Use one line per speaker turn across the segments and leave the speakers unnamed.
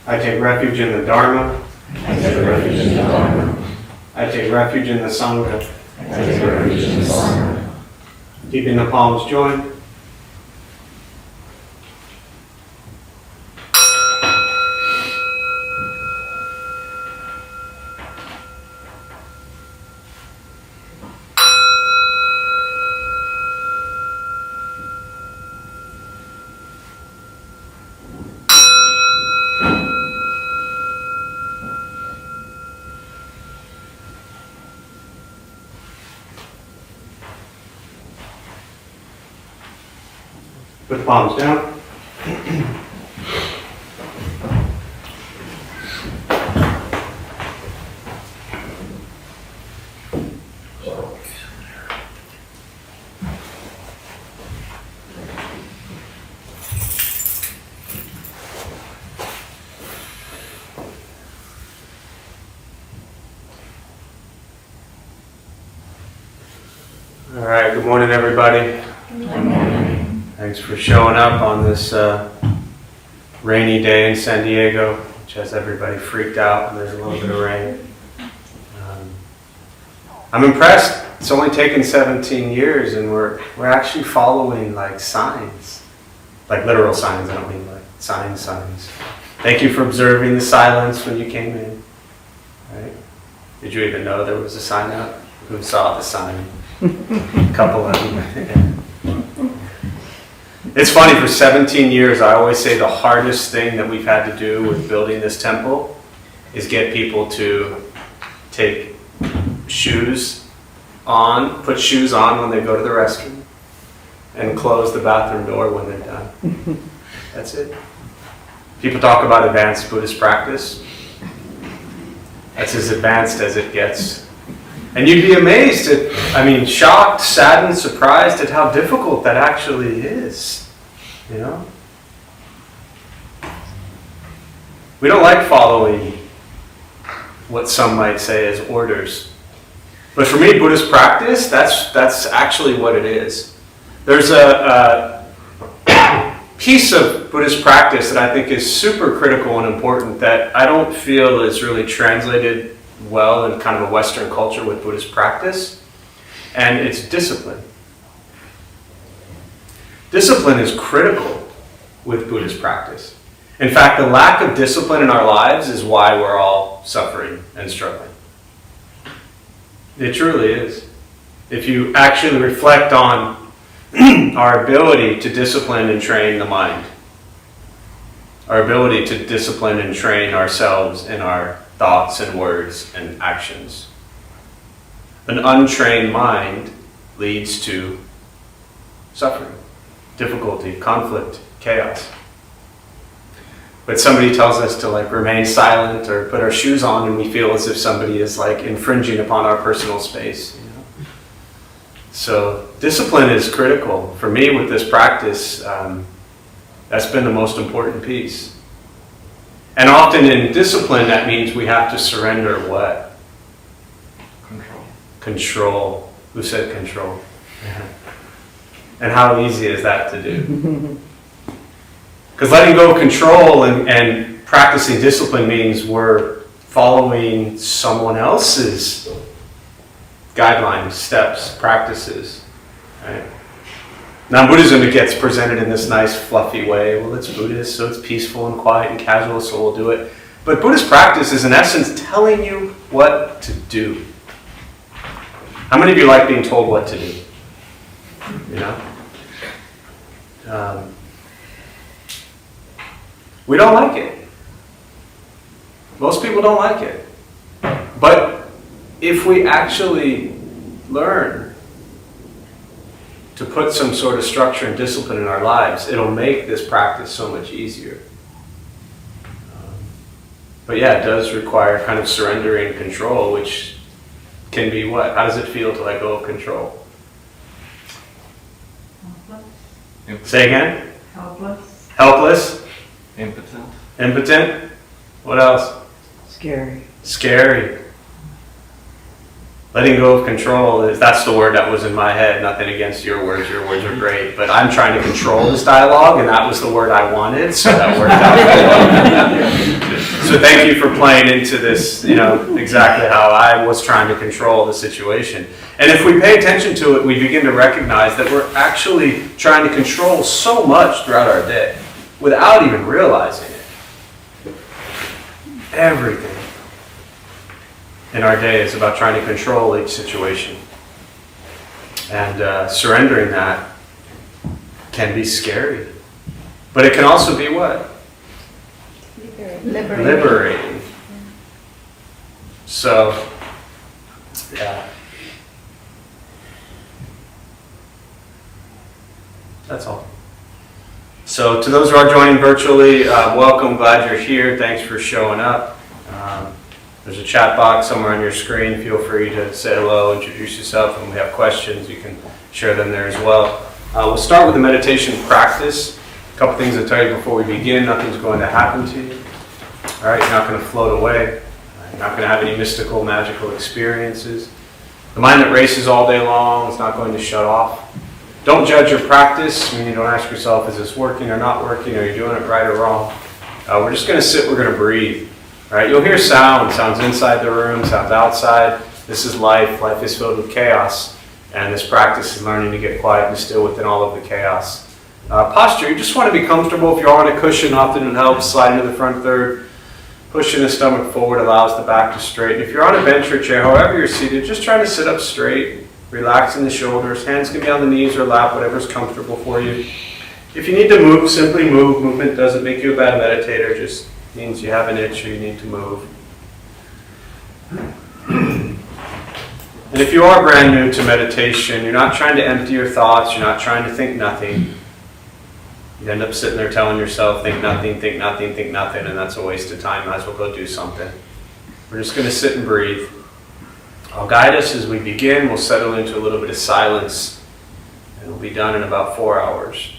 I take refuge in the Dharma.
I take refuge in the Dharma.
I take refuge in the Sangha.
I take refuge in the Sangha.
Keeping the palms joined. Put the palms down. All right, good morning, everybody.
Good morning.
Thanks for showing up on this rainy day in San Diego, which has everybody freaked out, and there's a little bit of rain. I'm impressed. It's only taken 17 years, and we're actually following like signs, like literal signs. I don't mean like signs. Thank you for observing the silence when you came in. Right? Did you even know there was a sign up? Who saw the sign? A couple of them. It's funny, for 17 years, I always say the hardest thing that we've had to do with building this temple is get people to take shoes on, put shoes on when they go to the restroom, and close the bathroom door when they're done. That's it. People talk about advanced Buddhist practice. That's as advanced as it gets. And you'd be amazed shocked, saddened, surprised at how difficult that actually is. You know? We don't like following what some might say as orders. But for me, Buddhist practice, that's actually what it is. There's a piece of Buddhist practice that I think is super critical and important that I don't feel is really translated well in kind of a Western culture with Buddhist practice, and it's discipline. Discipline is critical with Buddhist practice. In fact, the lack of discipline in our lives is why we're all suffering and struggling. It truly is. If you actually reflect on our ability to discipline and train the mind, our ability to discipline and train ourselves in our thoughts and words and actions. An untrained mind leads to suffering, difficulty, conflict, chaos. But somebody tells us to remain silent or put our shoes on, and we feel as if somebody is infringing upon our personal space. You know? So discipline is critical. For me with this practice, that's been the most important piece. And often in discipline, that means we have to surrender what? Control. Who said control? And how easy is that to do? Because letting go of control and practicing discipline means we're following someone else's guidelines, steps, practices. Right? Now in Buddhism, it gets presented in this nice fluffy way. Well, it's Buddhist, so it's peaceful and quiet and casual, so we'll do it. But Buddhist practice is in essence telling you what to do. How many of you like being told what to do? You know? We don't like it. Most people don't like it. But if we actually learn to put some sort of structure and discipline in our lives, it'll make this practice so much easier. But yeah, it does require kind of surrendering control, which can be what? How does it feel to let go of control?
Helpless.
Say again?
Helpless.
Helpless?
Impotent.
Impotent? What else?
Scary.
Scary. Letting go of control, that's the word that was in my head. Nothing against your words are great. But I'm trying to control this dialogue, and that was the word I wanted, so that worked out. So thank you for playing into this, exactly how I was trying to control the situation. And if we pay attention to it, we begin to recognize that we're actually trying to control so much throughout our day without even realizing it. Everything in our day is about trying to control each situation. And surrendering that can be scary. But it can also be what? Liberating. So, yeah. That's all. So to those who are joining virtually, welcome, glad you're here. Thanks for showing up. There's a chat box somewhere on your screen. Feel free to say hello, introduce yourself, and we have questions. You can share them there as well. We'll start with the meditation practice. A couple things to tell you before we begin. Nothing's going to happen to you. All right, you're not going to float away. You're not going to have any mystical, magical experiences. The mind that races all day long is not going to shut off. Don't judge your practice. You don't ask yourself, is this working or not working? Are you doing it right or wrong? We're just going to sit. We're going to breathe. All right, you'll hear sounds inside the room, sounds outside. This is life. Life is filled with chaos. And this practice is learning to get quiet and still within all of the chaos. Posture, you just want to be comfortable. If you're on a cushion, often it helps. Slide into the front third. Pushing the stomach forward allows the back to straighten. If you're on a bench or chair, however you're seated, just try to sit up straight, relaxing the shoulders. Hands can be on the knees or lap, whatever's comfortable for you. If you need to move, simply move. Movement doesn't make you a bad meditator, just means you have an itch or you need to move. And if you are brand new to meditation, you're not trying to empty your thoughts, you're not trying to think nothing. You end up sitting there telling yourself, think nothing, think nothing, think nothing, and that's a waste of time. Might as well go do something. We're just going to sit and breathe. I'll guide us as we begin. We'll settle into a little bit of silence, and we'll be done in about 4 hours.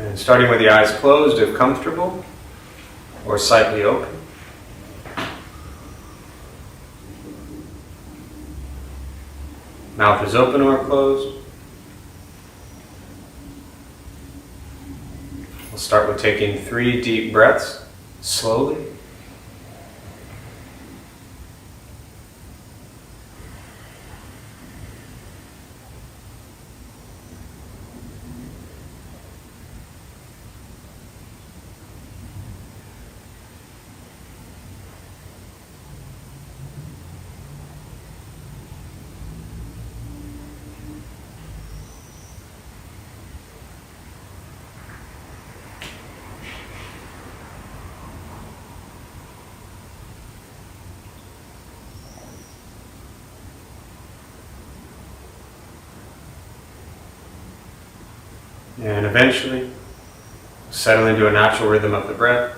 And starting with the eyes closed if comfortable, or slightly open. Mouth is open or closed. We'll start with taking 3 deep breaths, slowly. And eventually, settle into a natural rhythm of the breath.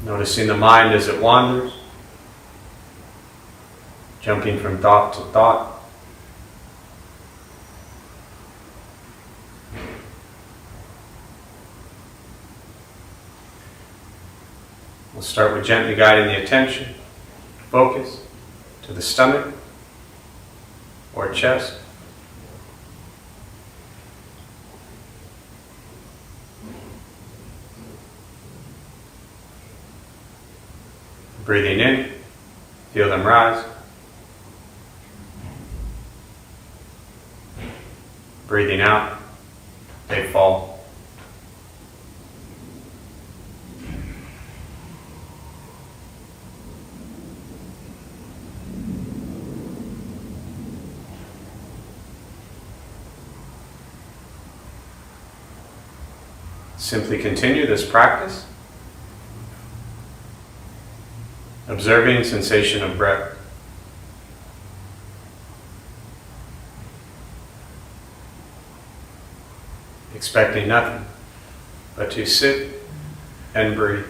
Noticing the mind as it wanders, jumping from thought to thought. We'll start with gently guiding the attention, focus, to the stomach or chest. Breathing in, feel them rise. Breathing out, they fall. Simply continue this practice, observing sensation of breath. Expecting nothing but to sit and breathe.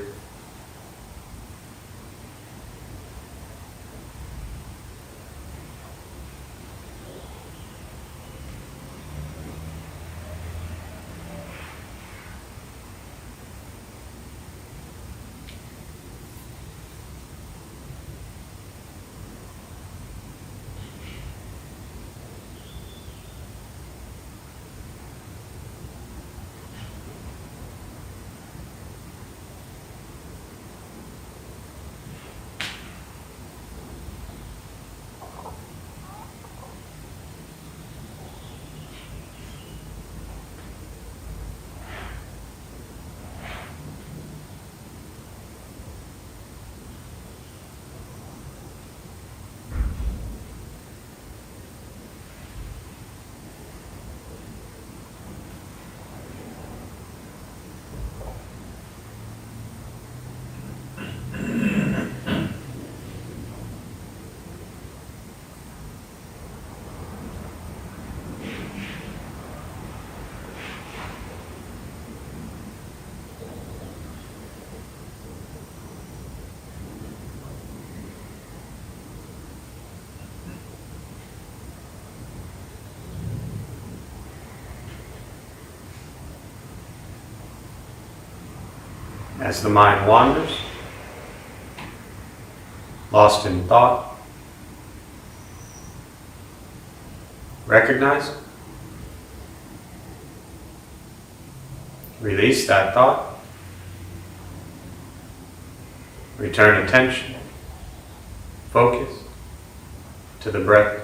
As the mind wanders, lost in thought, recognize it. Release that thought. Return attention, focus to the breath.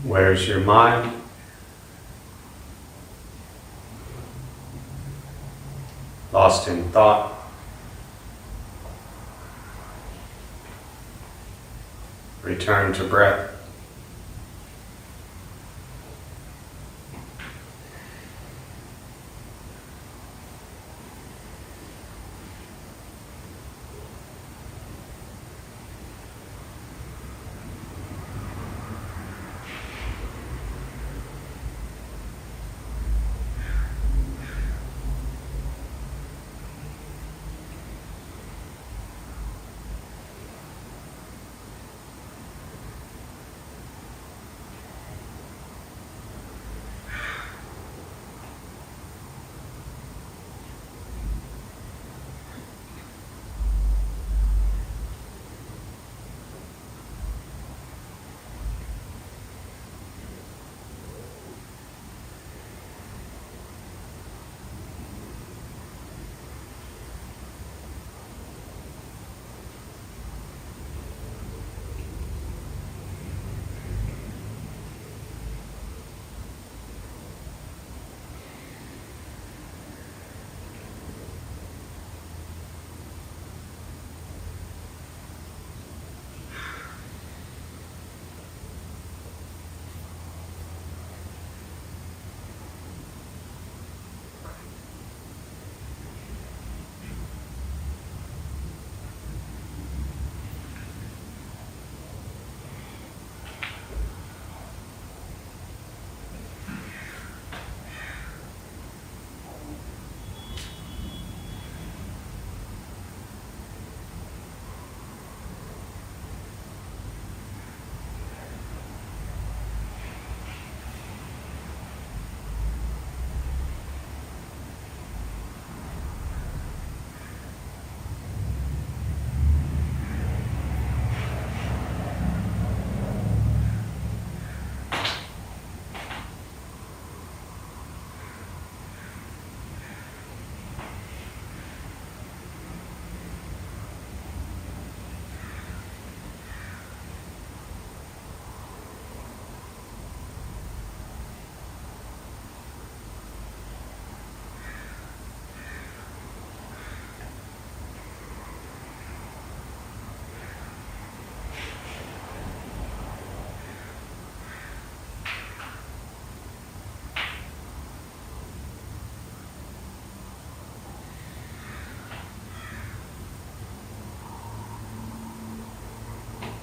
Where's your mind? Lost in thought? Return to breath.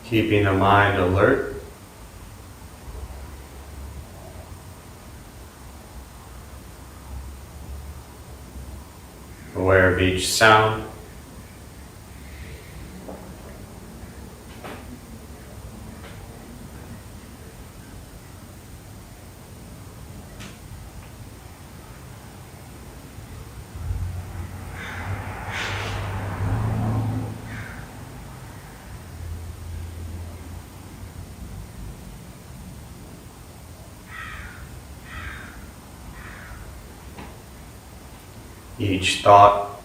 Keeping the mind alert. Aware of each sound. Each thought.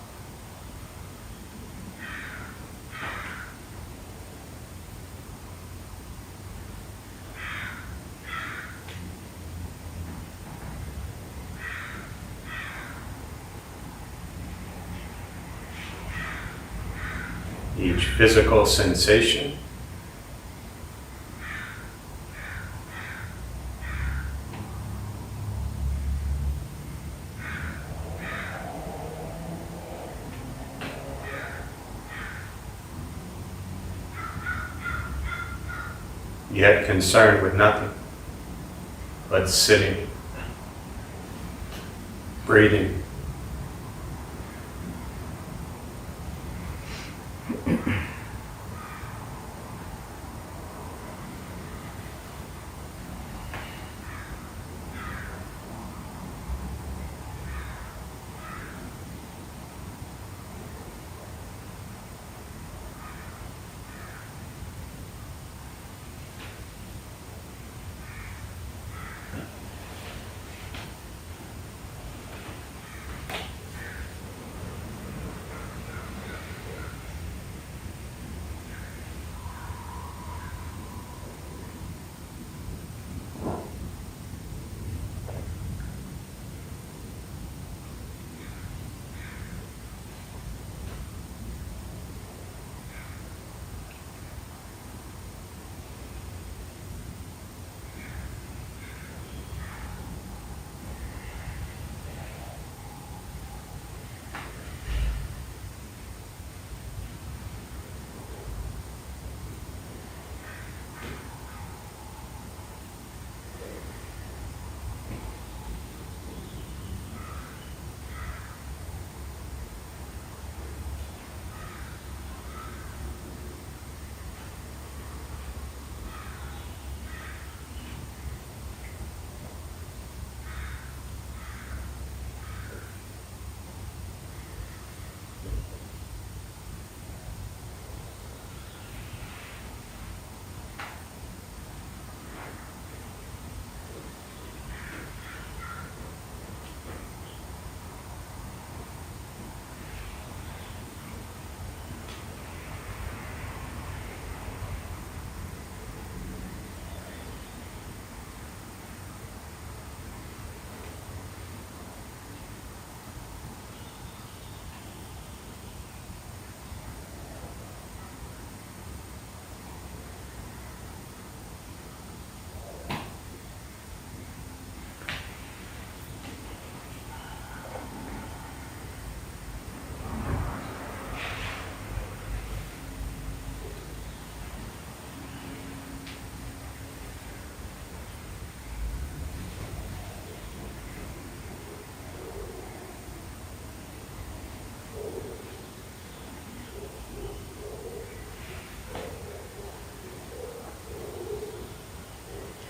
Each physical sensation. Yet concerned with nothing but sitting, breathing.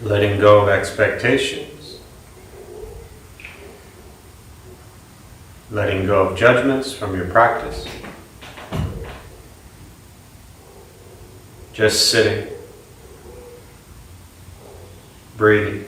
Letting go of expectations. Letting go of judgments from your practice. Just sitting. Breathing.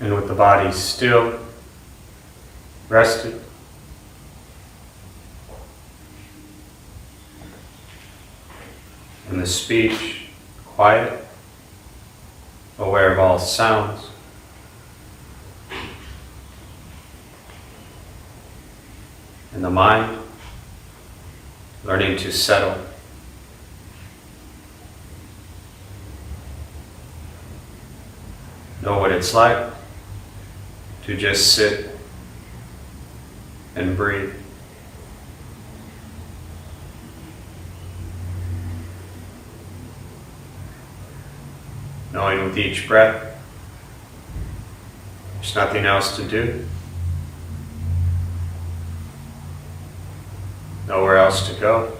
And with the body still, rested, and the speech quiet, aware of all sounds, and the mind learning to settle. Know what it's like to just sit and breathe. Knowing with each breath, there's nothing else to do, nowhere else to go,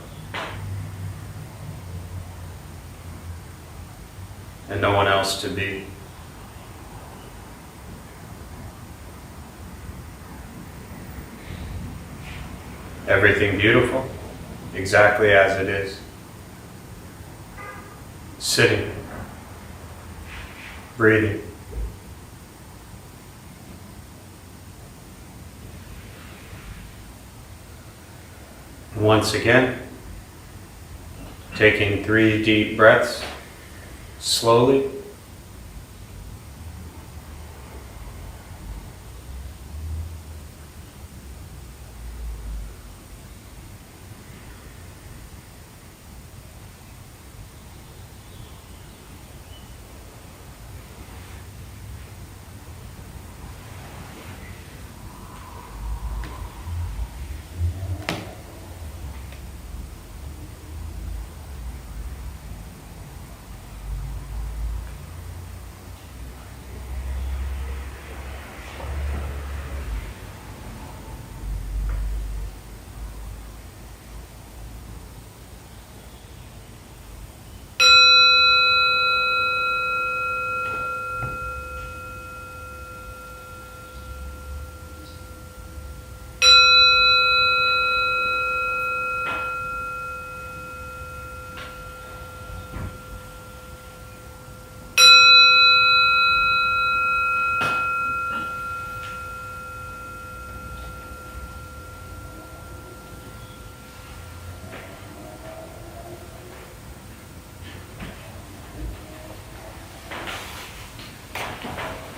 and no one else to be. Everything beautiful, exactly as it is. Sitting, breathing. And once again, taking 3 deep breaths, slowly.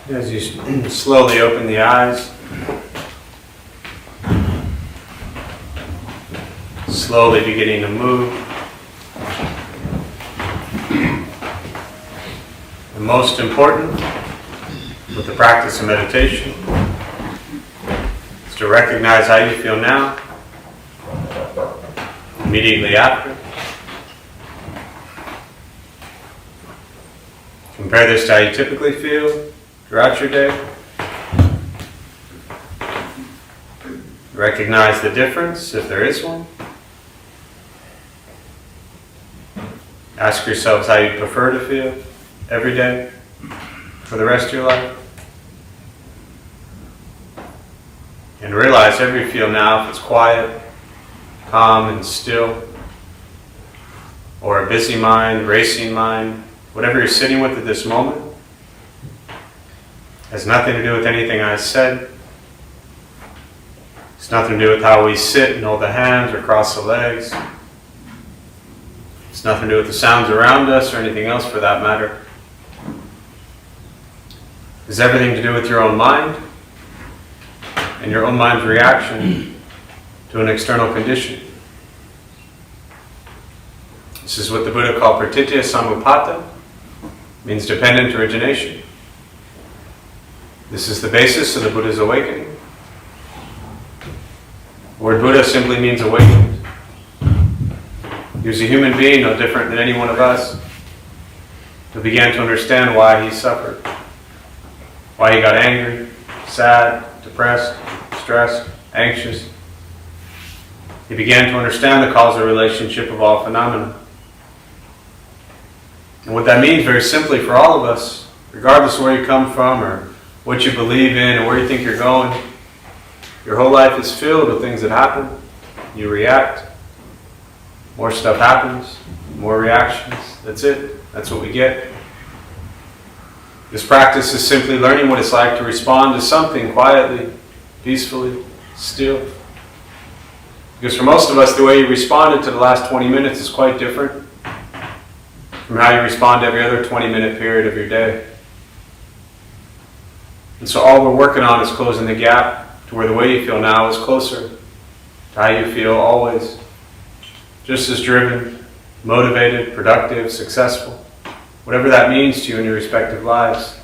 As you slowly open the eyes, slowly beginning to move, And most important, with the practice of meditation, is to recognize how you feel now, immediately after. Compare this to how you typically feel throughout your day. Recognize the difference, if there is one. Ask yourselves how you prefer to feel every day for the rest of your life. And realize however you feel now, if it's quiet, calm and still, or a busy mind, racing mind, whatever you're sitting with at this moment, has nothing to do with anything I said. It's nothing to do with how we sit and hold the hands or cross the legs. It's nothing to do with the sounds around us or anything else for that matter. It's everything to do with your own mind and your own mind's reaction to an external condition. This is what the Buddha called pratitya samuppada, means dependent origination. This is the basis of the Buddha's awakening. The word Buddha simply means awakened. He was a human being, no different than any one of us, who began to understand why he suffered, why he got angry, sad, depressed, stressed, anxious. He began to understand the causal relationship of all phenomena. And what that means very simply for all of us, regardless of where you come from or what you believe in or where you think you're going, your whole life is filled with things that happen. You react. More stuff happens. More reactions. That's it. That's what we get. This practice is simply learning what it's like to respond to something quietly, peacefully, still. Because for most of us, the way you responded to the last 20 minutes is quite different from how you respond to every other 20-minute period of your day. And so all we're working on is closing the gap to where the way you feel now is closer to how you feel always. Just as driven, motivated, productive, successful, whatever that means to you in your respective lives.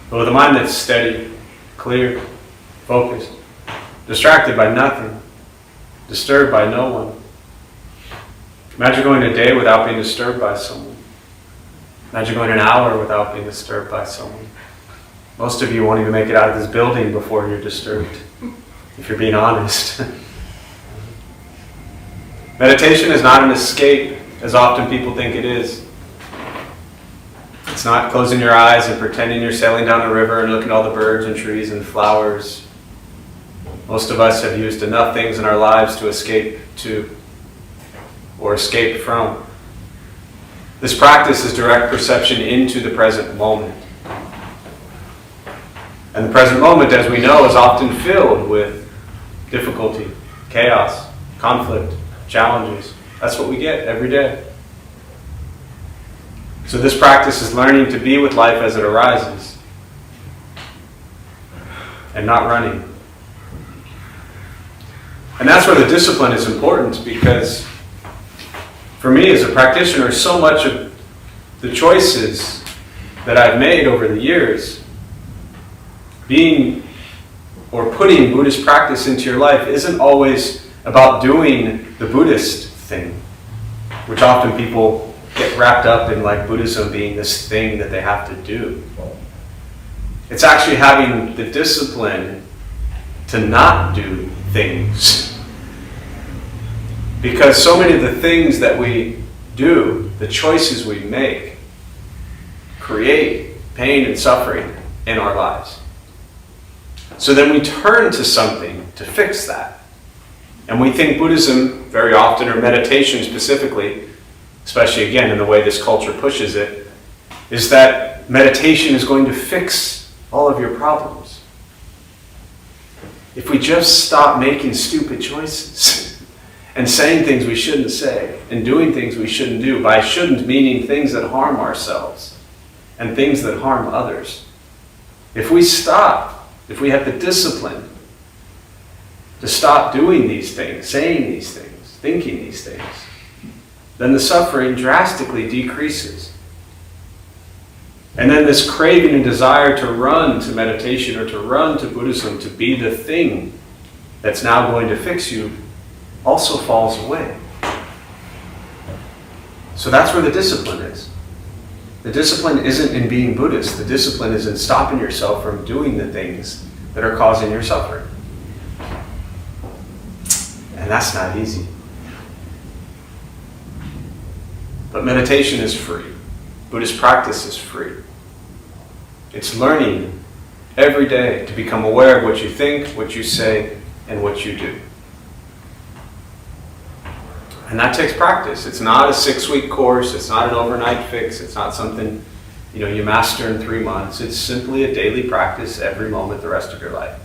But with a mind that's steady, clear, focused, distracted by nothing, disturbed by no one. Imagine going a day without being disturbed by someone. Imagine going an hour without being disturbed by someone. Most of you won't even make it out of this building before you're disturbed, if you're being honest. Meditation is not an escape, as often people think it is. It's not closing your eyes and pretending you're sailing down a river and looking at all the birds and trees and flowers. Most of us have used enough things in our lives to escape to or escape from. This practice is direct perception into the present moment. And the present moment, as we know, is often filled with difficulty, chaos, conflict, challenges. That's what we get every day. So this practice is learning to be with life as it arises and not running. And that's where the discipline is important, because for me as a practitioner, so much of the choices that I've made over the years, being or putting Buddhist practice into your life, isn't always about doing the Buddhist thing, which often people get wrapped up in, like Buddhism being this thing that they have to do. It's actually having the discipline to not do things. Because so many of the things that we do, the choices we make, create pain and suffering in our lives. So then we turn to something to fix that. And we think Buddhism, very often, or meditation specifically, especially again in the way this culture pushes it, is that meditation is going to fix all of your problems. If we just stop making stupid choices and saying things we shouldn't say and doing things we shouldn't do, by shouldn't meaning things that harm ourselves and things that harm others. If we stop, if we have the discipline to stop doing these things, saying these things, thinking these things, then the suffering drastically decreases. And then this craving and desire to run to meditation or to run to Buddhism, to be the thing that's now going to fix you, also falls away. So that's where the discipline is. The discipline isn't in being Buddhist. The discipline is in stopping yourself from doing the things that are causing your suffering. And that's not easy. But meditation is free. Buddhist practice is free. It's learning every day to become aware of what you think, what you say, and what you do. And that takes practice. It's not a 6-week course. It's not an overnight fix. It's not something you master in 3 months. It's simply a daily practice every moment the rest of your life.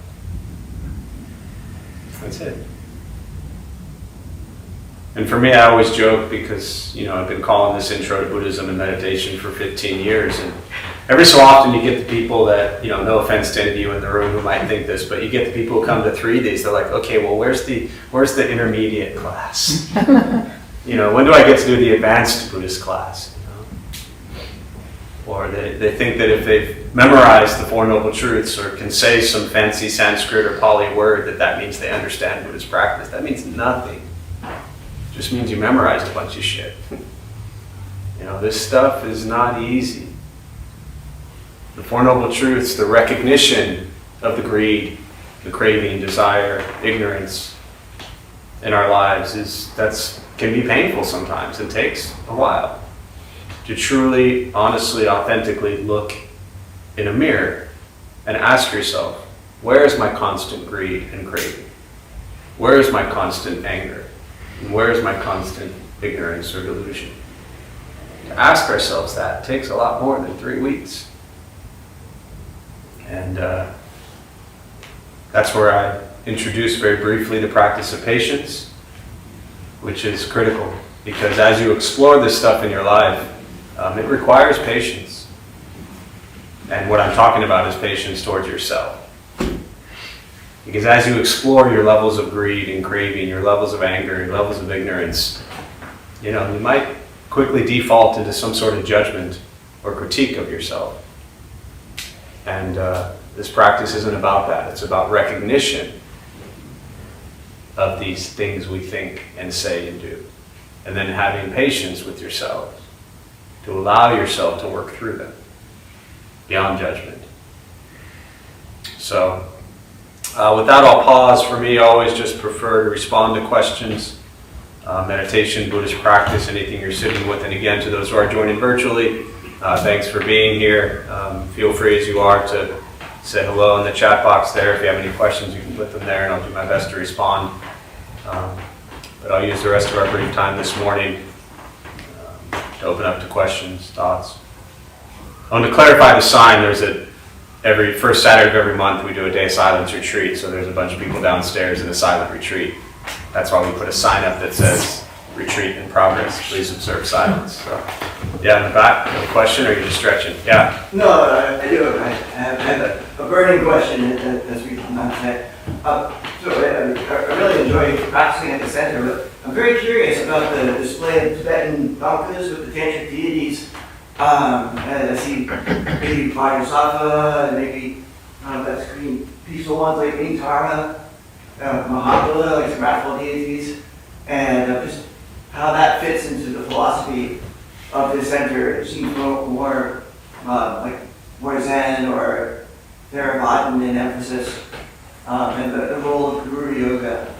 That's it. And for me, I always joke because, I've been calling this Intro to Buddhism and Meditation for 15 years. And every so often you get the people that, no offense to any of you in the room who might think this, but you get the people who come to 3 days, they're like, okay, well, where's the intermediate class? When do I get to do the advanced Buddhist class? Or they think that if they've memorized the Four Noble Truths or can say some fancy Sanskrit or Pali word, that means they understand Buddhist practice. That means nothing. It just means you memorized a bunch of shit. This stuff is not easy. The Four Noble Truths, the recognition of the greed, the craving, desire, ignorance in our lives can be painful sometimes. It takes a while to truly, honestly, authentically look in a mirror and ask yourself, where is my constant greed and craving? Where is my constant anger? And where is my constant ignorance or delusion? To ask ourselves that takes a lot more than 3 weeks. And that's where I introduce very briefly the practice of patience, which is critical. Because as you explore this stuff in your life, it requires patience. And what I'm talking about is patience towards yourself. Because as you explore your levels of greed and craving, your levels of anger, your levels of ignorance, you might quickly default into some sort of judgment or critique of yourself. And this practice isn't about that. It's about recognition of these things we think and say and do. And then having patience with yourself to allow yourself to work through them beyond judgment. So, with that, I'll pause. For me, I always just prefer to respond to questions, meditation, Buddhist practice, anything you're sitting with. And again, to those who are joining virtually, thanks for being here. Feel free as you are to say hello in the chat box there. If you have any questions, you can put them there and I'll do my best to respond. But I'll use the rest of our brief time this morning to open up to questions, thoughts. I want to clarify the sign. Every first Saturday of every month we do a day of silence retreat, so there's a bunch of people downstairs in a silent retreat. That's why we put a sign up that says retreat in progress, please observe silence. So, yeah, in the back, you have a question or are you just stretching? Yeah.
No, I do. I have a burning question as we not said. So I really enjoy practicing at the center, but I'm very curious about the display of Tibetan dogmas with the tantric deities. I see maybe Bodhisattva, and maybe that's peaceful ones like Dharma, Mahabala, like some wrathful deities, and just how that fits into the philosophy of the center. It seems more like more Zen or Theravada in emphasis, and the role of Guru Yoga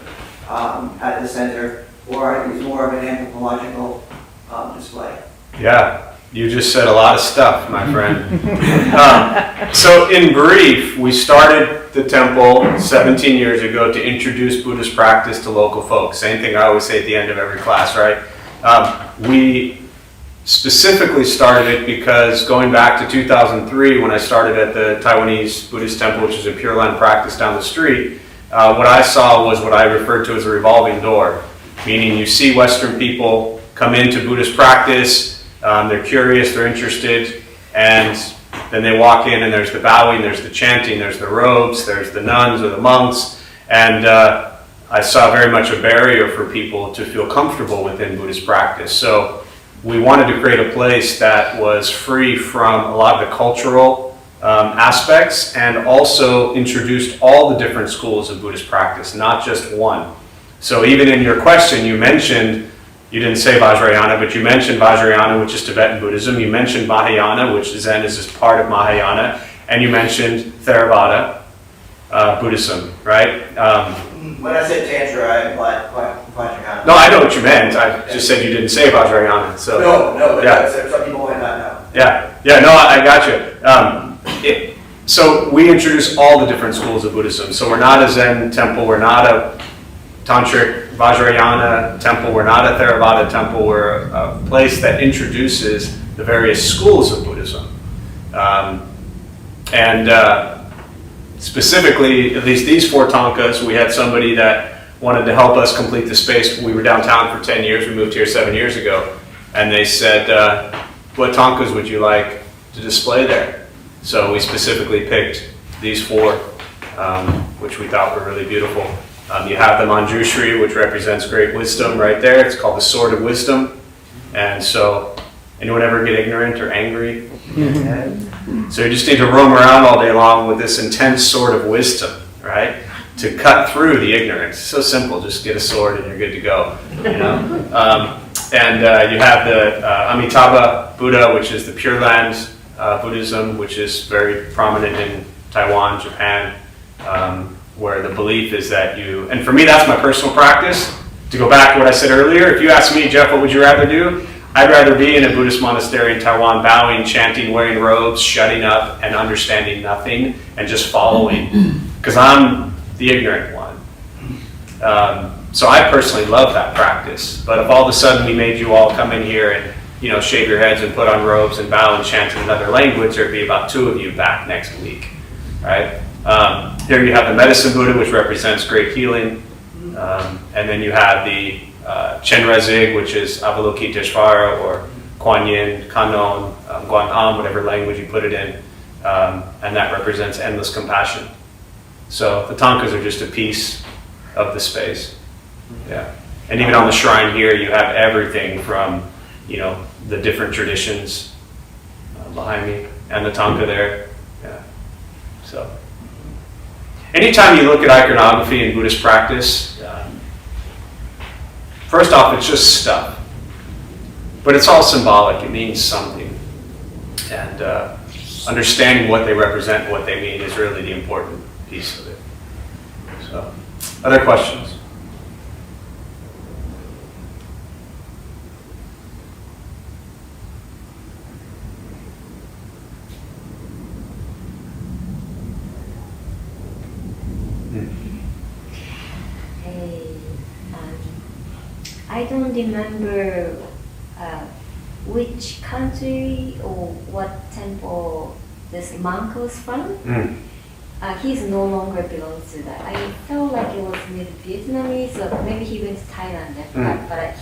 at the center, or I think it's more of an anthropological display.
Yeah. You just said a lot of stuff, my friend. So in brief, we started the temple 17 years ago to introduce Buddhist practice to local folks. Same thing I always say at the end of every class, right? We specifically started it because going back to 2003, when I started at the Taiwanese Buddhist temple, which is a Pure Land practice down the street, what I saw was what I referred to as a revolving door. Meaning you see Western people come into Buddhist practice, they're curious, they're interested, and then they walk in and there's the bowing, there's the chanting, there's the robes, there's the nuns or the monks, and I saw very much a barrier for people to feel comfortable within Buddhist practice. So we wanted to create a place that was free from a lot of the cultural aspects, and also introduced all the different schools of Buddhist practice, not just one. So even in your question, you mentioned, you didn't say Vajrayana, but you mentioned Vajrayana, which is Tibetan Buddhism. You mentioned Mahayana, which Zen is just part of Mahayana. And you mentioned Theravada Buddhism, right?
When I said Tantra, I implied Vajrayana.
No, I know what you meant. I just said you didn't say Vajrayana. So
No, but
yeah.
some people might not know.
Yeah, no, I got you. So we introduce all the different schools of Buddhism. So we're not a Zen temple, we're not a Tantric Vajrayana temple, we're not a Theravada temple, we're a place that introduces the various schools of Buddhism. Specifically, at least these 4 tankas, we had somebody that wanted to help us complete the space. We were downtown for 10 years, we moved here 7 years ago, and they said, what tankas would you like to display there? So we specifically picked these 4, which we thought were really beautiful. You have the Manjushri, which represents great wisdom right there. It's called the Sword of Wisdom. And so, anyone ever get ignorant or angry? So you just need to roam around all day long with this intense sword of wisdom, right? To cut through the ignorance. It's so simple, just get a sword and you're good to go. You know? You have the Amitabha Buddha, which is the Pure Land Buddhism, which is very prominent in Taiwan, Japan, where the belief is that and for me that's my personal practice. To go back to what I said earlier, if you ask me, Jeff, what would you rather do? I'd rather be in a Buddhist monastery in Taiwan, bowing, chanting, wearing robes, shutting up, and understanding nothing, and just following, because I'm the ignorant one. So I personally love that practice. But if all of a sudden we made you all come in here and shave your heads and put on robes and bow and chant in another language, there'd be about 2 of you back next week, right? Here you have the Medicine Buddha, which represents great healing, and then you have the Chenrezig, which is Avalokiteshvara, or Kuan Yin, Kanon, Guan Am, whatever language you put it in, and that represents endless compassion. So the tankas are just a piece of the space. Yeah, and even on the shrine here, you have everything from the different traditions behind me, and the tanka there. Yeah, so anytime you look at iconography in Buddhist practice, first off, it's just stuff. But it's all symbolic. It means something. And understanding what they represent and what they mean is really the important piece of it. So, other questions?
I don't remember which country or what temple this monk was from. He's no longer belongs to that. I felt like it was with Vietnamese, or maybe he went to Thailand. But I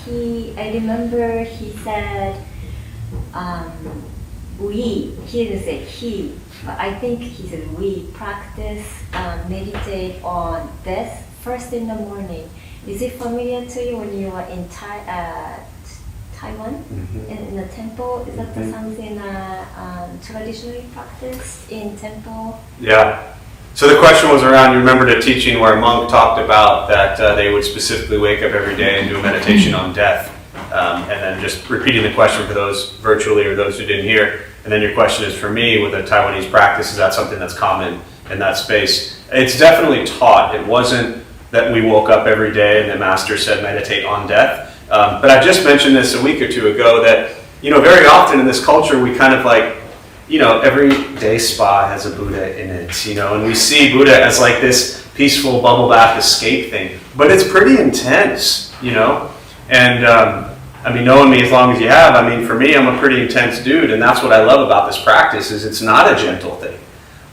remember he said, he didn't say he, but I think he said we practice, meditate on this first in the morning. Is it familiar to you when you are in Taiwan, in the temple? Is that something traditionally practiced in temple?
Yeah. So the question was around, you remembered a teaching where a monk talked about that they would specifically wake up every day and do a meditation on death. And then just repeating the question for those virtually or those who didn't hear. And then your question is, for me, with a Taiwanese practice, is that something that's common in that space? It's definitely taught. It wasn't that we woke up every day and the master said meditate on death. But I just mentioned this a week or 2 ago that, very often in this culture we kind of like, every day spa has a Buddha in it, and we see Buddha as like this peaceful bubble bath escape thing. But it's pretty intense, And knowing me as long as you have, for me, I'm a pretty intense dude, and that's what I love about this practice, is it's not a gentle thing.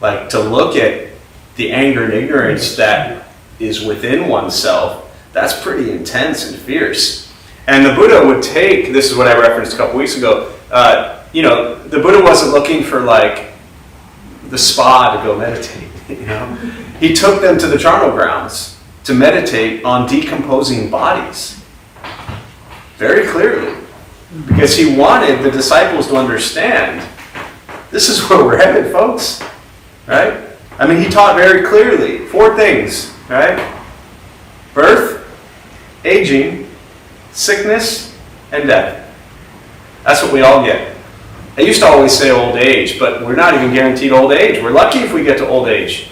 Like, to look at the anger and ignorance that is within oneself, that's pretty intense and fierce. And the Buddha would take, this is what I referenced a couple weeks ago, the Buddha wasn't looking for like the spa to go meditate, He took them to the charnel grounds to meditate on decomposing bodies. Very clearly. Because he wanted the disciples to understand, this is where we're headed, folks. Right? I mean, he taught very clearly 4 things, right? Birth, aging, sickness, and death. That's what we all get. I used to always say old age, but we're not even guaranteed old age. We're lucky if we get to old age.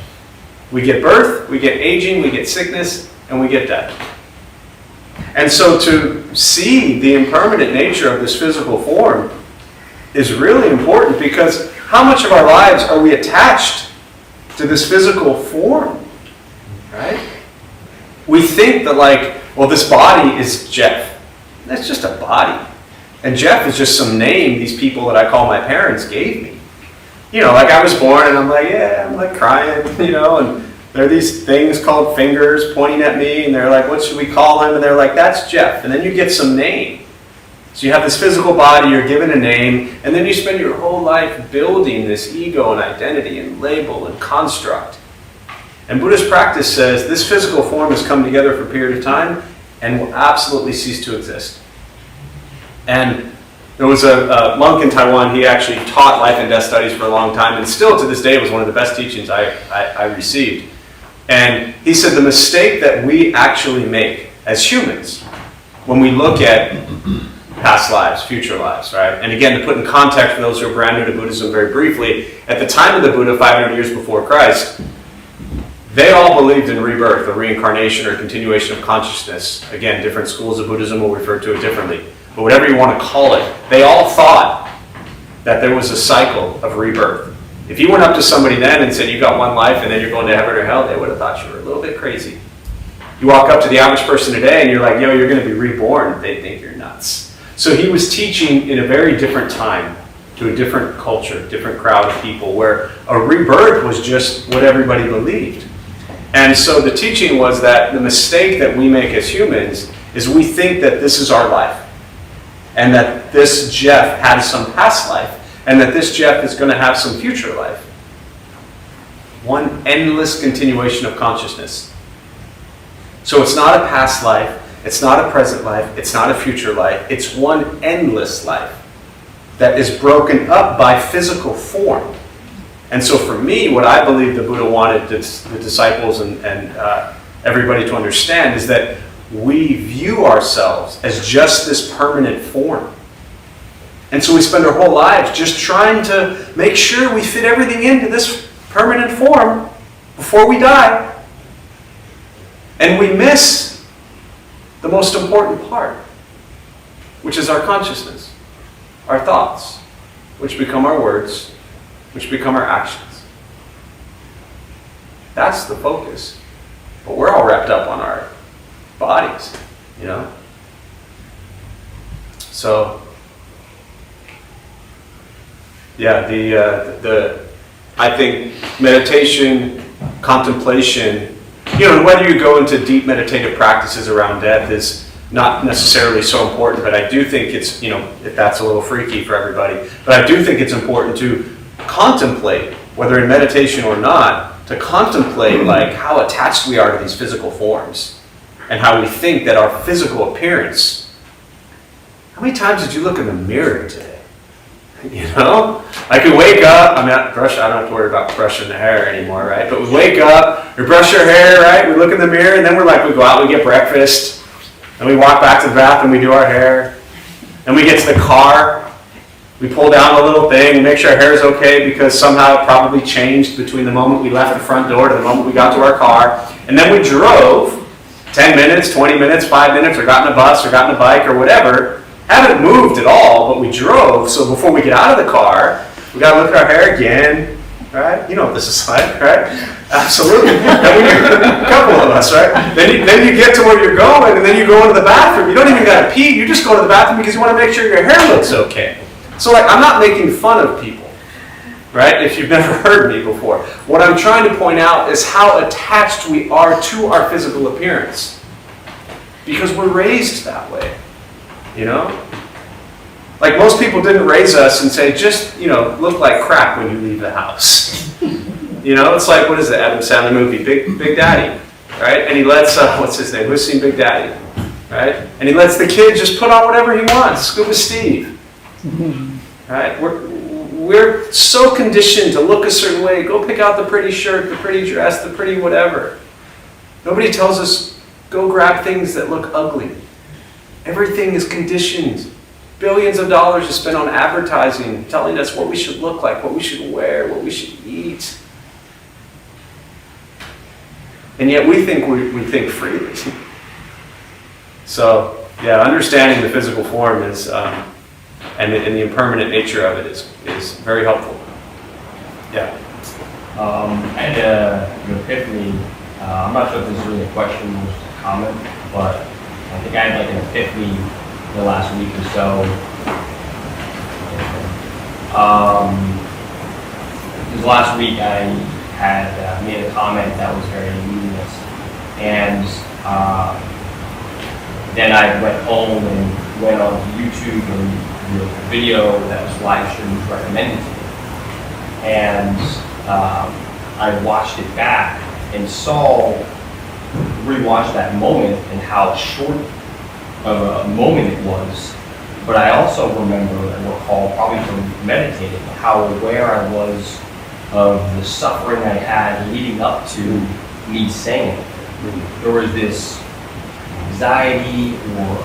We get birth, we get aging, we get sickness, and we get death. And so to see the impermanent nature of this physical form is really important, because how much of our lives are we attached to this physical form? Right? We think that well, this body is Jeff. That's just a body. And Jeff is just some name these people that I call my parents gave me. I was born and I'm I'm crying, and there are these things called fingers pointing at me, and they're like, what should we call him? And they're like, that's Jeff. And then you get some name. So you have this physical body, you're given a name, and then you spend your whole life building this ego and identity and label and construct. And Buddhist practice says this physical form has come together for a period of time and will absolutely cease to exist. And there was a monk in Taiwan. He actually taught life and death studies for a long time, and still to this day was one of the best teachings I received. And he said the mistake that we actually make as humans when we look at past lives, future lives, right? And again, to put in context for those who are brand new to Buddhism very briefly, at the time of the Buddha, 500 years before Christ, they all believed in rebirth or reincarnation or continuation of consciousness. Again, different schools of Buddhism will refer to it differently. But whatever you want to call it, they all thought that there was a cycle of rebirth. If you went up to somebody then and said you got one life and then you're going to heaven or hell, they would have thought you were a little bit crazy. You walk up to the average person today and you're like, you're going to be reborn. They think you're nuts. So he was teaching in a very different time to a different culture, different crowd of people, where a rebirth was just what everybody believed. And so the teaching was that the mistake that we make as humans is we think that this is our life, and that this Jeff had some past life, and that this Jeff is going to have some future life. One endless continuation of consciousness. So it's not a past life, it's not a present life, it's not a future life, it's one endless life that is broken up by physical form. And so for me, what I believe the Buddha wanted the disciples and everybody to understand is that we view ourselves as just this permanent form. And so we spend our whole lives just trying to make sure we fit everything into this permanent form before we die. And we miss the most important part, which is our consciousness, our thoughts, which become our words, which become our actions. That's the focus. But we're all wrapped up on our bodies, So, yeah, I think meditation, contemplation, whether you go into deep meditative practices around death is not necessarily so important, but I do think it's, if that's a little freaky for everybody, but I do think it's important to contemplate, whether in meditation or not, to contemplate how attached we are to these physical forms and how we think that our physical appearance. How many times did you look in the mirror today? I could wake up, I don't have to worry about brushing the hair anymore, right? But we wake up, we brush our hair, right? We look in the mirror, and then we go out, we get breakfast, and we walk back to the bathroom, we do our hair. Then we get to the car, we pull down the little thing, make sure our hair is okay, because somehow it probably changed between the moment we left the front door to the moment we got to our car. And then we drove 10 minutes, 20 minutes, 5 minutes, or got in a bus, or got in a bike, or whatever. Haven't moved at all, but we drove, so before we get out of the car, we got to look at our hair again, right? You know what this is like, right? Absolutely. A couple of us, right? Then you get to where you're going, and then you go into the bathroom. You don't even got to pee, you just go to the bathroom because you want to make sure your hair looks okay. So I'm not making fun of people, right? If you've never heard me before. What I'm trying to point out is how attached we are to our physical appearance. Because we're raised that way. Most people didn't raise us and say, just, look like crap when you leave the house. It's like, what is the Adam Sandler movie? Big Daddy, right? And he lets, what's his name? Who's seen Big Daddy? right? And he lets the kid just put on whatever he wants, Scuba Steve, right? We're so conditioned to look a certain way, go pick out the pretty shirt, the pretty dress, the pretty whatever. Nobody tells us, go grab things that look ugly. Everything is conditioned. Billions of dollars is spent on advertising, telling us what we should look like, what we should wear, what we should eat. And yet we think we think freely. So, yeah, understanding the physical form is, and the impermanent nature of it is very helpful. Yeah.
I had an epiphany. I'm not sure if this is really a question or just a comment, but I think I had like an epiphany in the last week or so. Because last week I had made a comment that was very meaningless, and then I went home and went on YouTube and the video that was live streamed was recommended to me, and I watched it back and rewatched that moment and how short of a moment it was. But I also remember and recall, probably from meditating, how aware I was of the suffering I had leading up to me saying it. There was this anxiety or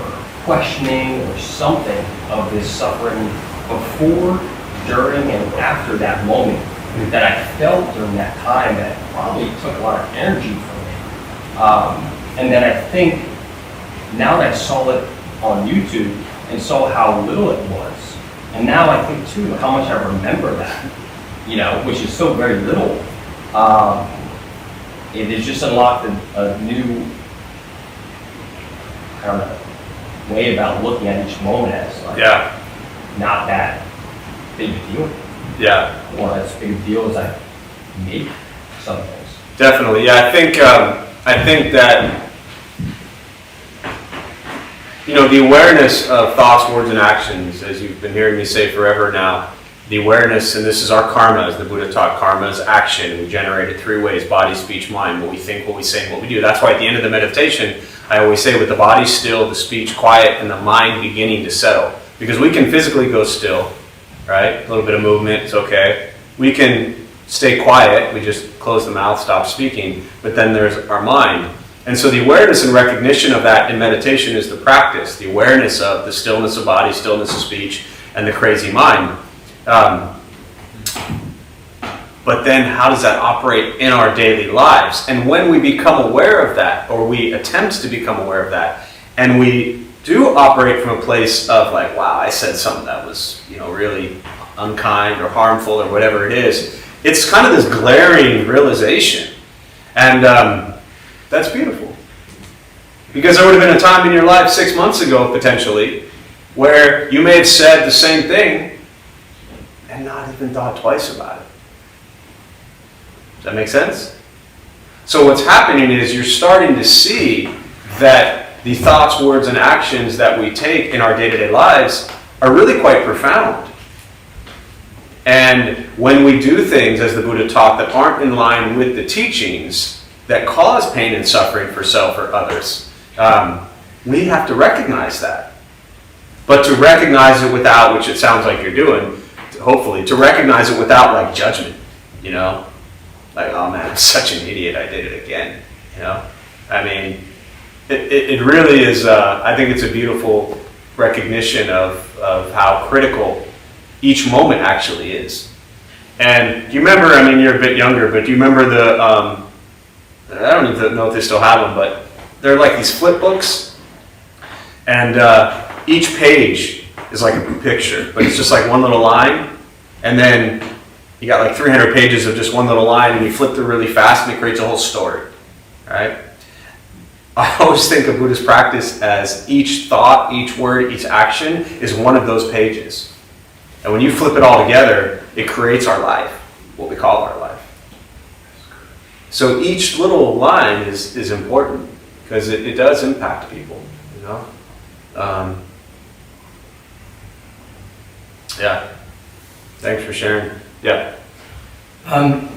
questioning or something of this suffering before, during, and after that moment that I felt during that time that probably took a lot of energy from me. And then I think, now that I saw it on YouTube and saw how little it was, and now I think too how much I remember that, which is so very little, it has just unlocked a new, I don't know, way about looking at each moment as like, not that big a deal.
Yeah.
Or as big a deal as I make some things.
Definitely. Yeah, I think that the awareness of thoughts, words, and actions, as you've been hearing me say forever now, the awareness, and this is our karma, as the Buddha taught, karma is action. We generate it 3 ways: body, speech, mind. What we think, what we say, and what we do. That's why at the end of the meditation, I always say with the body still, the speech quiet, and the mind beginning to settle. Because we can physically go still, right? A little bit of movement, it's okay. We can stay quiet, we just close the mouth, stop speaking, but then there's our mind. And so the awareness and recognition of that in meditation is the practice, the awareness of the stillness of body, stillness of speech, and the crazy mind. But then how does that operate in our daily lives? And when we become aware of that, or we attempt to become aware of that, and we do operate from a place of like, wow, I said something that was, really unkind or harmful or whatever it is, it's kind of this glaring realization. And that's beautiful. Because there would have been a time in your life 6 months ago, potentially, where you may have said the same thing and not even thought twice about it. Does that make sense? So what's happening is you're starting to see that the thoughts, words, and actions that we take in our day-to-day lives are really quite profound. And when we do things, as the Buddha taught, that aren't in line with the teachings that cause pain and suffering for self or others, we have to recognize that. But to recognize it without, which it sounds like you're doing, hopefully, to recognize it without like judgment, like, oh man, I'm such an idiot, I did it again, I mean, it really is, I think it's a beautiful recognition of how critical each moment actually is. And do you remember, you're a bit younger, but do you remember I don't even know if they still have them, but they're like these flip books, and each page is like a picture, but it's just like one little line, and then you got like 300 pages of just one little line, and you flip through really fast, and it creates a whole story, right? I always think of Buddhist practice as each thought, each word, each action is one of those pages. And when you flip it all together, it creates our life, what we call our life. So each little line is important because it does impact people, Yeah. Thanks for sharing. Yeah.
I'm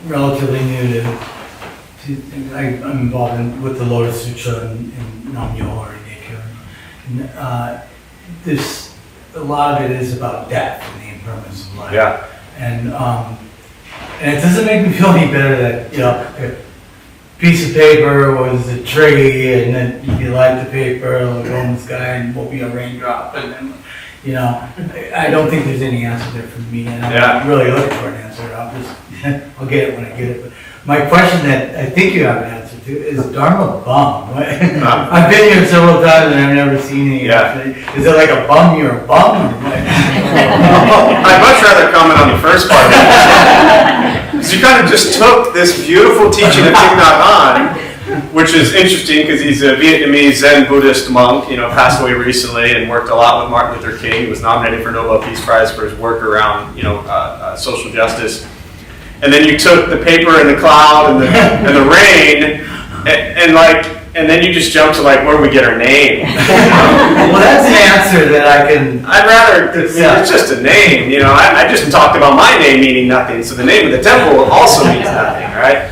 relatively new to two things. I'm involved with the Lotus Sutra and Nam-myoho or Gekyo. This, a lot of it is about death and the impermanence of life.
Yeah.
And it doesn't make me feel any better that, a piece of paper was a tree, and then you light the paper, it'll go in the sky, and will be a raindrop, and then, I don't think there's any answer there for me, and I'm not really looking for an answer. I'll get it when I get it. But my question that I think you have an answer to is Dharma Bum. I've been here several times and I've never seen any.
Yeah.
Is it like a bum, you're a bum?
I'd much rather comment on the first part of it. Because you kind of just took this beautiful teaching of Thich Nhat Hanh, which is interesting because he's a Vietnamese Zen Buddhist monk, passed away recently and worked a lot with Martin Luther King. He was nominated for Nobel Peace Prize for his work around, social justice. And then you took the paper and the cloud and the rain, and then you just jumped to where do we get our name?
Well, that's an answer that I can.
I'd rather, it's just a name, I just talked about my name meaning nothing, so the name of the temple also means nothing, right?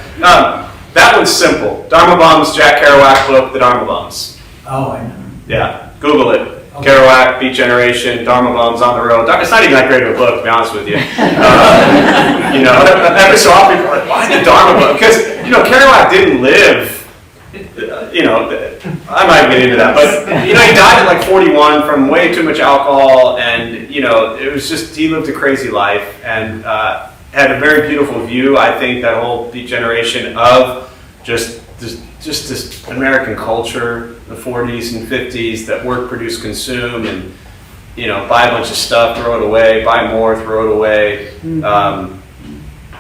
That one's simple. Dharma Bum's Jack Kerouac book, The Dharma Bums.
Oh, I know.
Yeah, Google it. Okay. Kerouac, Beat Generation, Dharma Bums, On the Road. It's not even that great of a book, to be honest with you. Every so often people are like, why the Dharma Bum? Because, Kerouac didn't live, I'm not even getting into that, but, he died at 41 from way too much alcohol, and, it was just, he lived a crazy life, and had a very beautiful view, I think, that whole Beat Generation of just this American culture, the 40s and 50s, that work, produce, consume, and buy a bunch of stuff, throw it away, buy more, throw it away.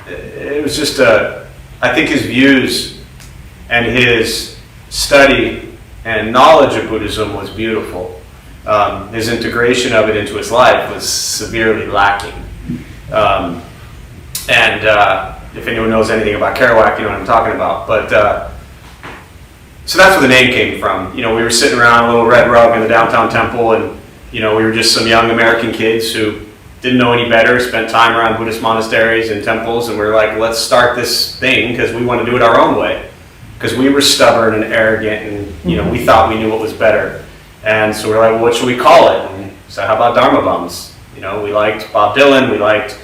It was just I think his views and his study and knowledge of Buddhism was beautiful. His integration of it into his life was severely lacking. And if anyone knows anything about Kerouac, you know what I'm talking about. But so that's where the name came from. We were sitting around a little red rug in the downtown temple, and we were just some young American kids who didn't know any better, spent time around Buddhist monasteries and temples, and we were like, let's start this thing because we want to do it our own way. Because we were stubborn and arrogant, and we thought we knew what was better. And so we're like, well, what should we call it? And so how about Dharma Bums? We liked Bob Dylan, we liked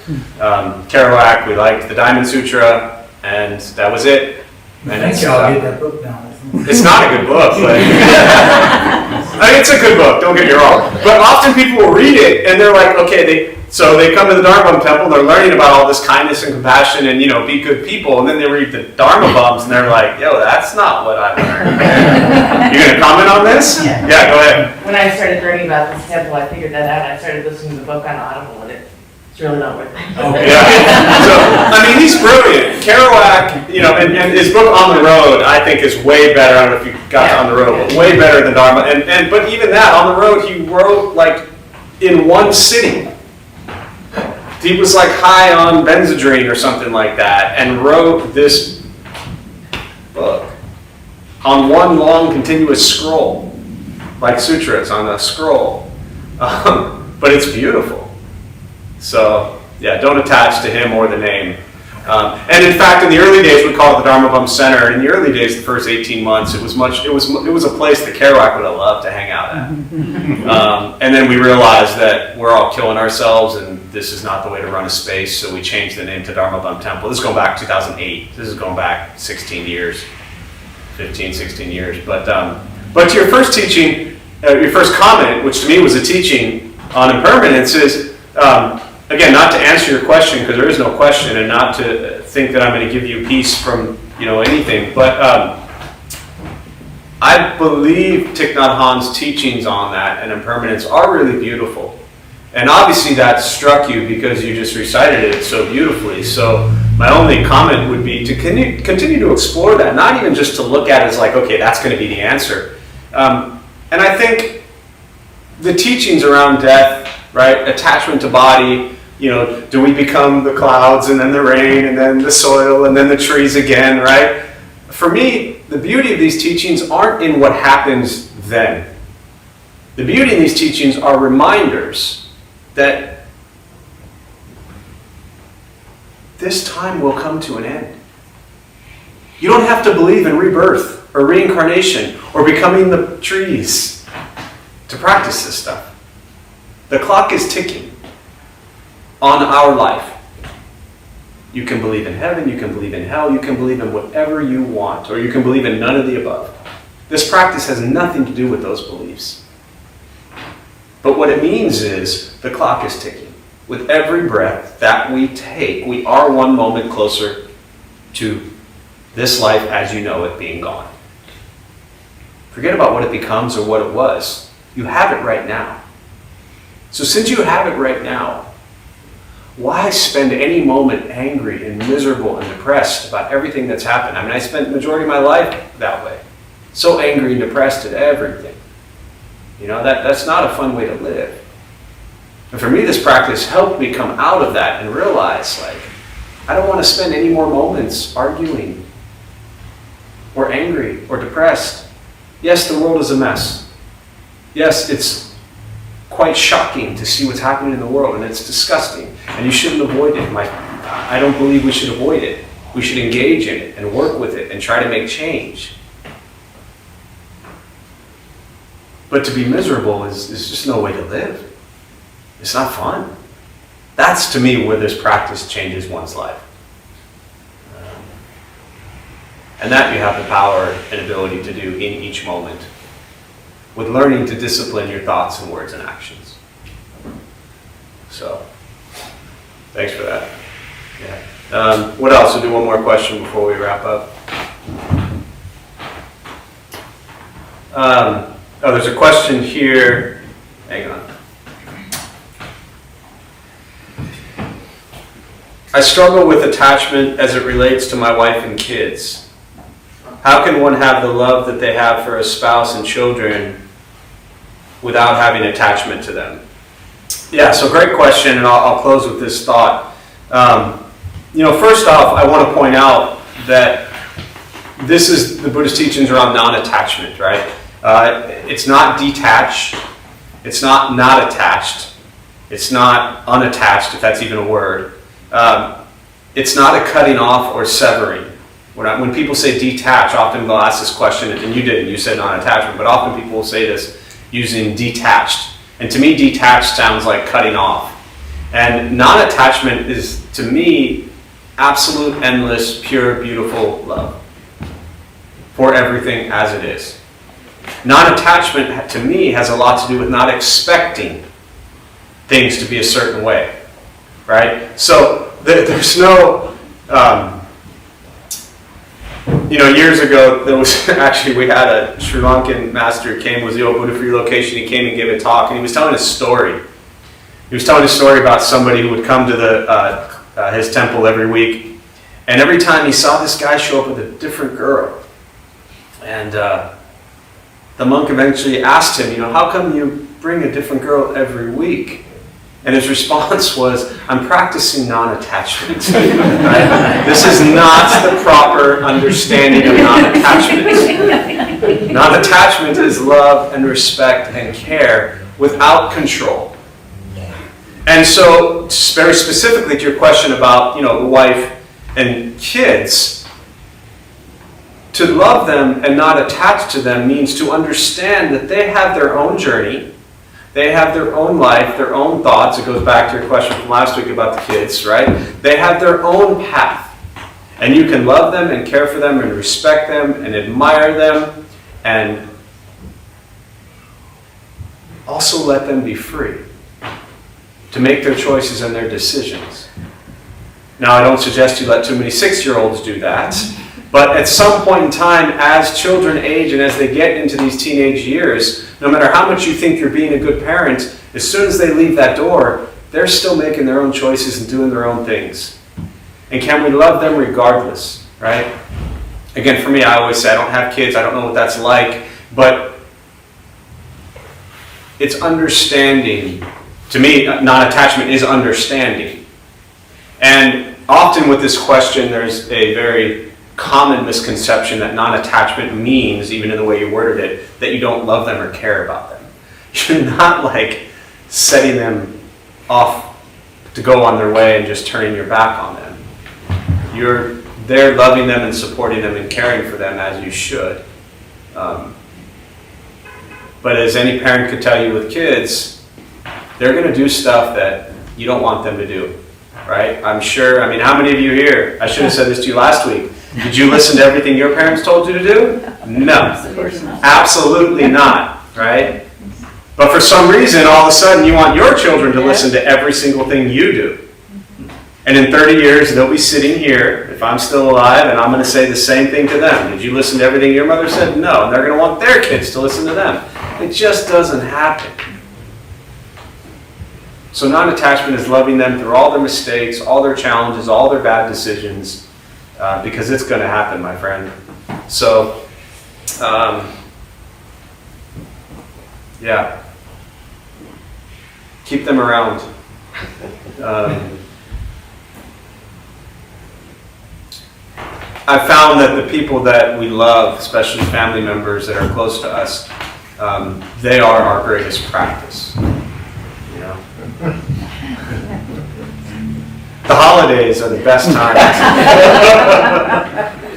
Kerouac, we liked the Diamond Sutra, and that was it. And
I think I'll get that book now.
It's not a good book, but it's a good book, don't get me wrong. But often people will read it and they're like, okay, they come to the Dharma Bum Temple, they're learning about all this kindness and compassion and, be good people, and then they read the Dharma Bums and they're like, yo, that's not what I learned. You gonna comment on this?
Yeah.
Yeah, go ahead.
When I started learning about this temple, I figured that out. I started listening to the book on Audible, and it's really not worth it.
Okay. Yeah. So, he's brilliant. Kerouac, and his book On the Road, I think is way better. I don't know if you got On the Road, but way better than Dharma. But even that, On the Road, he wrote in one sitting. He was high on Benzedrine or something like that, and wrote this book on one long continuous scroll, like sutras on a scroll. But it's beautiful. So yeah, don't attach to him or the name. And in fact, in the early days, we called it the Dharma Bum Center. And in the early days, the first 18 months, it was a place that Kerouac would have loved to hang out at. And then we realized that we're all killing ourselves, and this is not the way to run a space. So we changed the name to Dharma Bum Temple. This is going back 2008. This is going back 16 years, 15, 16 years. But to your first teaching, your first comment, which to me was a teaching on impermanence, is. Again, not to answer your question, because there is no question, and not to think that I'm going to give you peace from anything, but I believe Thich Nhat Hanh's teachings on that and impermanence are really beautiful. And obviously that struck you because you just recited it so beautifully. So my only comment would be to continue to explore that, not even just to look at it as okay, that's going to be the answer. And I think the teachings around death, right, attachment to body, do we become the clouds and then the rain and then the soil and then the trees again, right? For me, the beauty of these teachings aren't in what happens then. The beauty in these teachings are reminders that this time will come to an end. You don't have to believe in rebirth or reincarnation or becoming the trees to practice this stuff. The clock is ticking on our life. You can believe in heaven, you can believe in hell, you can believe in whatever you want, or you can believe in none of the above. This practice has nothing to do with those beliefs. But what it means is the clock is ticking. With every breath that we take, we are one moment closer to this life as you know it being gone. Forget about what it becomes or what it was. You have it right now. So since you have it right now, why spend any moment angry and miserable and depressed about everything that's happened? I mean, I spent the majority of my life that way. So angry and depressed at everything. You know, that's not a fun way to live. And for me, this practice helped me come out of that and realize, like, I don't want to spend any more moments arguing or angry or depressed. Yes, the world is a mess. Yes, it's quite shocking to see what's happening in the world, and it's disgusting, and you shouldn't avoid it. I don't believe we should avoid it. We should engage in it and work with it and try to make change. But to be miserable is just no way to live. It's not fun. That's, to me, where this practice changes one's life. And that you have the power and ability to do in each moment, with learning to discipline your thoughts and words and actions. So, thanks for that. Yeah. What else? We'll do one more question before we wrap up. There's a question here. Hang on. I struggle with attachment as it relates to my wife and kids. How can one have the love that they have for a spouse and children without having attachment to them? Yeah, so great question, and I'll close with this thought. First off, I want to point out that this is the Buddhist teachings around non-attachment, right? It's not detached. It's not attached. It's not unattached, if that's even a word. It's not a cutting off or severing. When people say detach, often they'll ask this question, and you didn't, you said non-attachment, but often people will say this using detached. And to me, detached sounds like cutting off. And non-attachment is, to me, absolute, endless, pure, beautiful love for everything as it is. Non-attachment, to me, has a lot to do with not expecting things to be a certain way, right? So there's no... years ago, there was actually, we had a Sri Lankan master who came, was the old Buddha for Relocation. He came and gave a talk, and he was telling a story. He was telling a story about somebody who would come to his temple every week, and every time he saw this guy show up with a different girl. And the monk eventually asked him, how come you bring a different girl every week? And his response was, I'm practicing non-attachment. Right? This is not the proper understanding of non-attachment. Non-attachment is love and respect and care without control. And so, very specifically to your question about, wife and kids, to love them and not attach to them means to understand that they have their own journey. They have their own life, their own thoughts. It goes back to your question from last week about the kids, right? They have their own path. And you can love them and care for them and respect them and admire them and also let them be free to make their choices and their decisions. Now, I don't suggest you let too many 6-year-olds do that. But at some point in time, as children age and as they get into these teenage years, no matter how much you think you're being a good parent, as soon as they leave that door, they're still making their own choices and doing their own things. And can we love them regardless, right? Again, for me, I always say I don't have kids, I don't know what that's like, but it's understanding. To me, non-attachment is understanding. And often with this question, there's a very common misconception that non-attachment means, even in the way you worded it, that you don't love them or care about them. You're not like setting them off to go on their way and just turning your back on them. You're there loving them and supporting them and caring for them as you should. But as any parent could tell you with kids, they're going to do stuff that you don't want them to do, right? I'm sure, how many of you here, I should have said this to you last week, did you listen to everything your parents told you to do? No, absolutely not, right? But for some reason, all of a sudden, you want your children to listen to every single thing you do. And in 30 years, they'll be sitting here, if I'm still alive, and I'm going to say the same thing to them. Did you listen to everything your mother said? No. And they're going to want their kids to listen to them. It just doesn't happen. So non-attachment is loving them through all their mistakes, all their challenges, all their bad decisions, because it's going to happen, my friend. So, yeah. Keep them around. I found that the people that we love, especially family members that are close to us, they are our greatest practice. You know? The holidays are the best time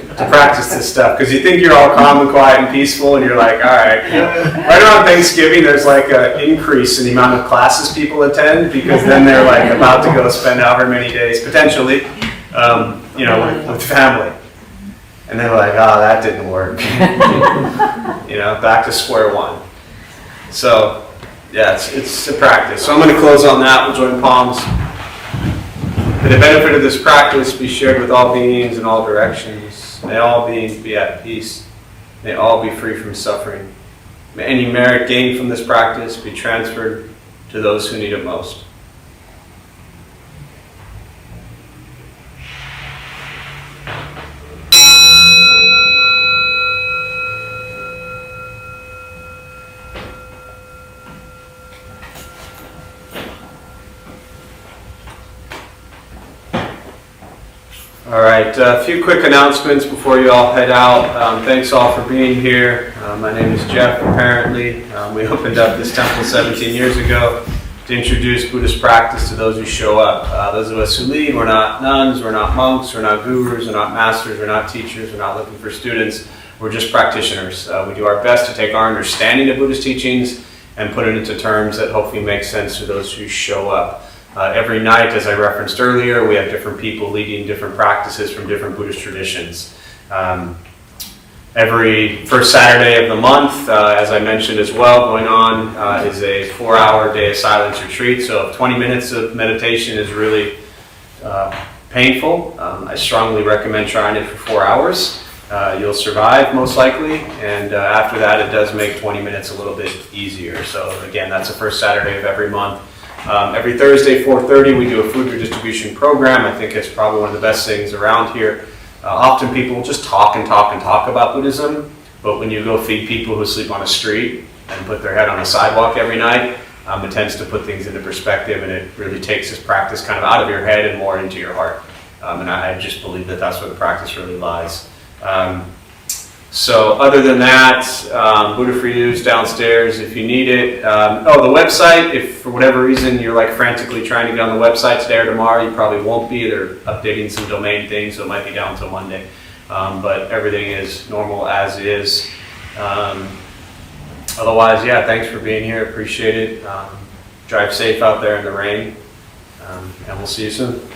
to practice this stuff, because you think you're all calm and quiet and peaceful, and you're like, all right. You know, right around Thanksgiving, there's like an increase in the amount of classes people attend, because then they're like about to go spend however many days, potentially, with family. And they're like, oh, that didn't work. Back to square one. So, yeah, it's a practice. So I'm going to close on that. We'll join palms. May the benefit of this practice be shared with all beings in all directions. May all beings be at peace. May all be free from suffering. May any merit gained from this practice be transferred to those who need it most. All right, a few quick announcements before you all head out. Thanks all for being here. My name is Jeff, apparently. We opened up this temple 17 years ago to introduce Buddhist practice to those who show up. Those of us who lead, we're not nuns, we're not monks, we're not gurus, we're not masters, we're not teachers, we're not looking for students. We're just practitioners. We do our best to take our understanding of Buddhist teachings and put it into terms that hopefully make sense to those who show up. Every night, as I referenced earlier, we have different people leading different practices from different Buddhist traditions. Every first Saturday of the month, as I mentioned as well, going on is a 4-hour day of silence retreat. So if 20 minutes of meditation is really painful, I strongly recommend trying it for 4 hours. You'll survive most likely, and after that it does make 20 minutes a little bit easier. So again, that's the first Saturday of every month. Every Thursday, 4:30, we do a food redistribution program. I think it's probably one of the best things around here. Often people just talk about Buddhism, but when you go feed people who sleep on a street and put their head on a sidewalk every night, it tends to put things into perspective, and it really takes this practice kind of out of your head and more into your heart. And I just believe that that's where the practice really lies. So other than that, Buddha for You is downstairs if you need it. The website, if for whatever reason you're like frantically trying to get on the website today or tomorrow, you probably won't be. They're updating some domain things, so it might be down until Monday. But everything is normal as is. Otherwise, yeah, thanks for being here. Appreciate it. Drive safe out there in the rain, and we'll see you soon.